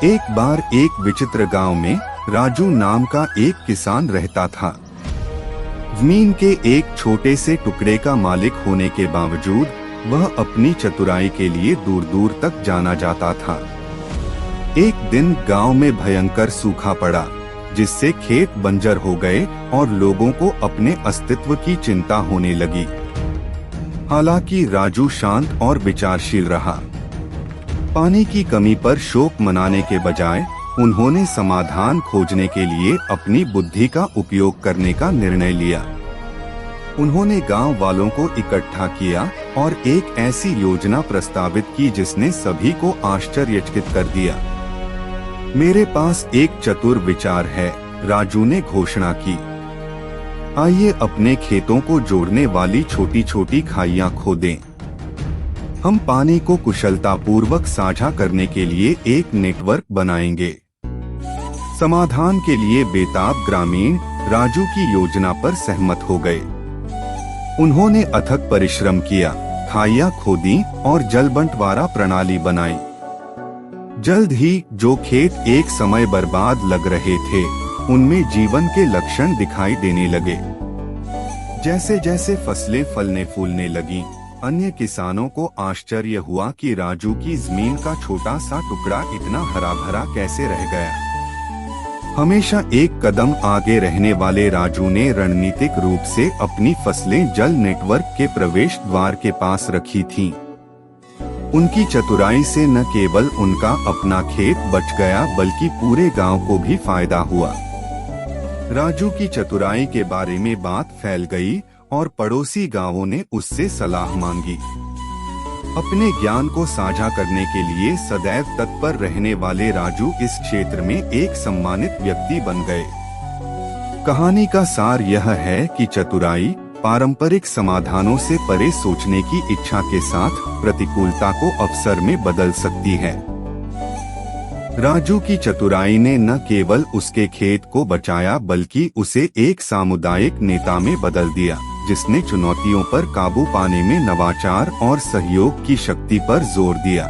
एक बार एक विचित्र गांव में राजू नाम का एक किसान रहता था। जमीन के एक छोटे से टुकड़े का मालिक होने के बावजूद वह अपनी चतुराई के लिए दूर दूर तक जाना जाता था। एक दिन गांव में भयंकर सूखा पड़ा, जिससे खेत बंजर हो गए और लोगों को अपने अस्तित्व की चिंता होने लगी। हालांकि राजू शांत और विचारशील रहा। पानी की कमी पर शोक मनाने के बजाय उन्होंने समाधान खोजने के लिए अपनी बुद्धि का उपयोग करने का निर्णय लिया। उन्होंने गांव वालों को इकट्ठा किया और एक ऐसी योजना प्रस्तावित की जिसने सभी को आश्चर्यचकित कर दिया। मेरे पास एक चतुर विचार है, राजू ने घोषणा की। आइए अपने खेतों को जोड़ने वाली छोटी छोटी खाइयां खोदें। हम पानी को कुशलतापूर्वक साझा करने के लिए एक नेटवर्क बनाएंगे। समाधान के लिए बेताब ग्रामीण राजू की योजना पर सहमत हो गए। उन्होंने अथक परिश्रम किया, खाइयां खोदी और जल बंटवारा प्रणाली बनाई। जल्द ही जो खेत एक समय बर्बाद लग रहे थे, उनमें जीवन के लक्षण दिखाई देने लगे। जैसे जैसे फसलें फलने फूलने लगीं, अन्य किसानों को आश्चर्य हुआ कि राजू की जमीन का छोटा सा टुकड़ा इतना हरा भरा कैसे रह गया। हमेशा एक कदम आगे रहने वाले राजू ने रणनीतिक रूप से अपनी फसलें जल नेटवर्क के प्रवेश द्वार के पास रखी थीं। उनकी चतुराई से न केवल उनका अपना खेत बच गया, बल्कि पूरे गांव को भी फायदा हुआ। राजू की चतुराई के बारे में बात फैल गई और पड़ोसी गांवों ने उससे सलाह मांगी। अपने ज्ञान को साझा करने के लिए सदैव तत्पर रहने वाले राजू इस क्षेत्र में एक सम्मानित व्यक्ति बन गए। कहानी का सार यह है कि चतुराई पारंपरिक समाधानों से परे सोचने की इच्छा के साथ प्रतिकूलता को अवसर में बदल सकती है। राजू की चतुराई ने न केवल उसके खेत को बचाया, बल्कि उसे एक सामुदायिक नेता में बदल दिया, जिसने चुनौतियों पर काबू पाने में नवाचार और सहयोग की शक्ति पर जोर दिया।